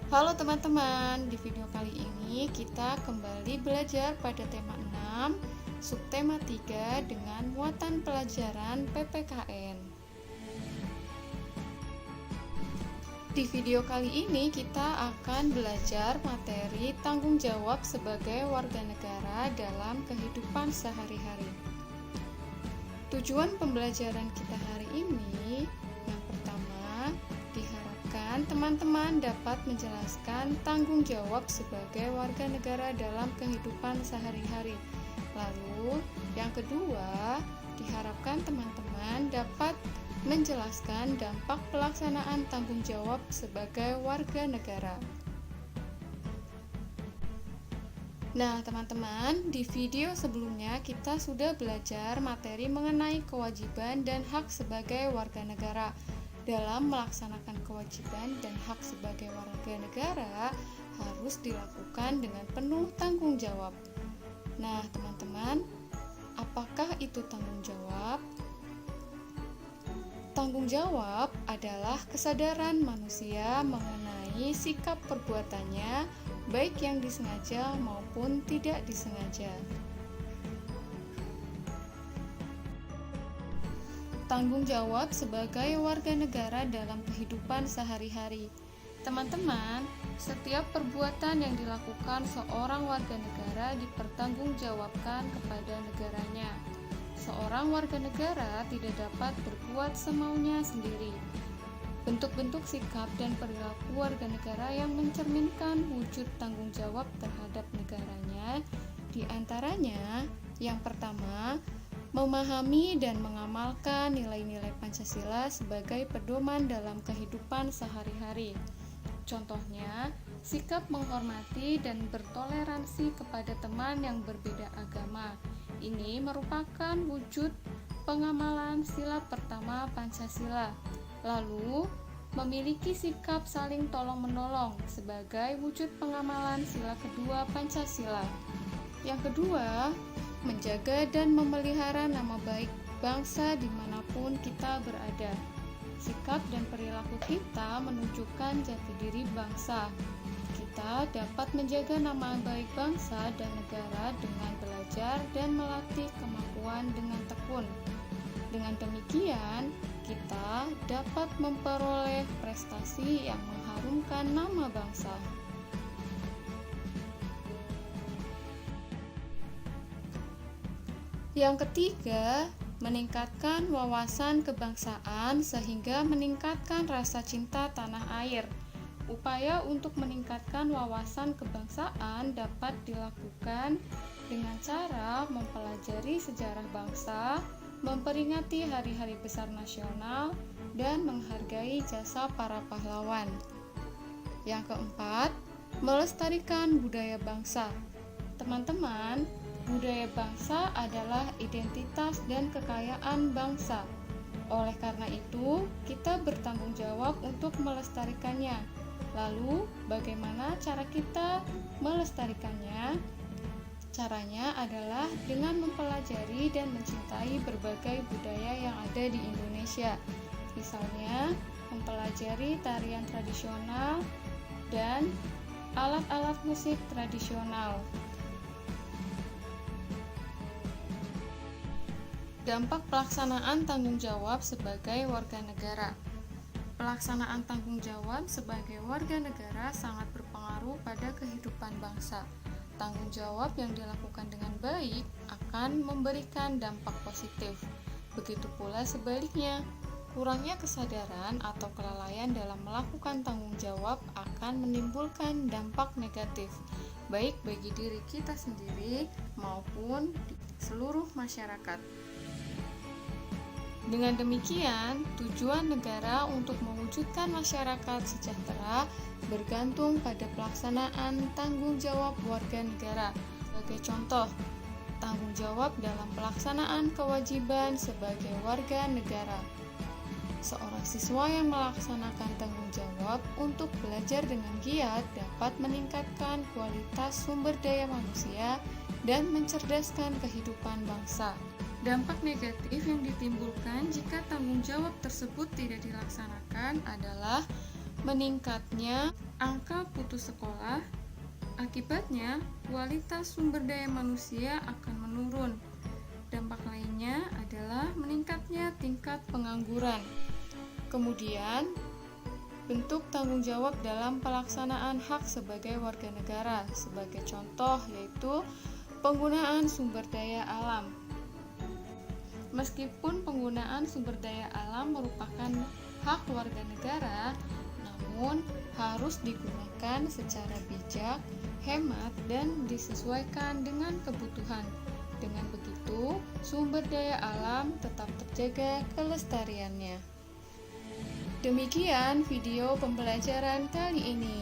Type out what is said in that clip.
Halo teman-teman, di video kali ini kita kembali belajar pada tema 6, subtema 3 dengan muatan pelajaran PPKN. Di video kali ini kita akan belajar materi tanggung jawab sebagai warga negara dalam kehidupan sehari-hari. Tujuan pembelajaran kita hari ini, yang pertama, diharapkan teman-teman dapat menjelaskan tanggung jawab sebagai warga negara dalam kehidupan sehari-hari. Lalu, yang kedua, diharapkan teman-teman dapat menjelaskan dampak pelaksanaan tanggung jawab sebagai warga negara. Nah, teman-teman, di video sebelumnya kita sudah belajar materi mengenai kewajiban dan hak sebagai warga negara. Dalam melaksanakan kewajiban dan hak sebagai warga negara harus dilakukan dengan penuh tanggung jawab. Nah, teman-teman, apakah itu tanggung jawab? Tanggung jawab adalah kesadaran manusia mengenai sikap perbuatannya, baik yang disengaja maupun tidak disengaja. Tanggung jawab sebagai warga negara dalam kehidupan sehari-hari. Teman-teman, setiap perbuatan yang dilakukan seorang warga negara dipertanggungjawabkan kepada negaranya. Seorang warga negara tidak dapat berbuat semaunya sendiri. Bentuk-bentuk sikap dan perilaku warga negara yang mencerminkan wujud tanggung jawab terhadap negaranya, di antaranya yang pertama, memahami dan mengamalkan nilai-nilai Pancasila sebagai pedoman dalam kehidupan sehari-hari. Contohnya, sikap menghormati dan bertoleransi kepada teman yang berbeda agama. Ini merupakan wujud pengamalan sila pertama Pancasila. Lalu, memiliki sikap saling tolong-menolong sebagai wujud pengamalan sila kedua Pancasila. Yang kedua, menjaga dan memelihara nama baik bangsa dimanapun kita berada. Sikap dan perilaku kita menunjukkan jati diri bangsa. Kita dapat menjaga nama baik bangsa dan negara dengan belajar dan melatih kemampuan dengan tekun. Dengan demikian, kita dapat memperoleh prestasi yang mengharumkan nama bangsa. Yang ketiga, meningkatkan wawasan kebangsaan sehingga meningkatkan rasa cinta tanah air. Upaya untuk meningkatkan wawasan kebangsaan dapat dilakukan dengan cara mempelajari sejarah bangsa, memperingati hari-hari besar nasional, dan menghargai jasa para pahlawan. Yang keempat, melestarikan budaya bangsa. Teman-teman, budaya bangsa adalah identitas dan kekayaan bangsa. Oleh karena itu, kita bertanggung jawab untuk melestarikannya. Lalu, bagaimana cara kita melestarikannya? Caranya adalah dengan mempelajari dan mencintai berbagai budaya yang ada di Indonesia. Misalnya, mempelajari tarian tradisional dan alat-alat musik tradisional. Dampak pelaksanaan tanggung jawab sebagai warga negara. Pelaksanaan tanggung jawab sebagai warga negara sangat berpengaruh pada kehidupan bangsa. Tanggung jawab yang dilakukan dengan baik akan memberikan dampak positif. Begitu pula sebaliknya, kurangnya kesadaran atau kelalaian dalam melakukan tanggung jawab akan menimbulkan dampak negatif, baik bagi diri kita sendiri maupun di seluruh masyarakat. Dengan demikian, tujuan negara untuk mewujudkan masyarakat sejahtera bergantung pada pelaksanaan tanggung jawab warga negara. Sebagai contoh, tanggung jawab dalam pelaksanaan kewajiban sebagai warga negara. Seorang siswa yang melaksanakan tanggung jawab untuk belajar dengan giat dapat meningkatkan kualitas sumber daya manusia dan mencerdaskan kehidupan bangsa. Dampak negatif yang ditimbulkan jika tanggung jawab tersebut tidak dilaksanakan adalah meningkatnya angka putus sekolah. Akibatnya, kualitas sumber daya manusia akan menurun. Dampak lainnya adalah meningkatnya tingkat pengangguran. Kemudian, bentuk tanggung jawab dalam pelaksanaan hak sebagai warga negara. Sebagai contoh yaitu penggunaan sumber daya alam. Meskipun penggunaan sumber daya alam merupakan hak warga negara, namun harus digunakan secara bijak, hemat, dan disesuaikan dengan kebutuhan. Dengan begitu, sumber daya alam tetap terjaga kelestariannya. Demikian video pembelajaran kali ini.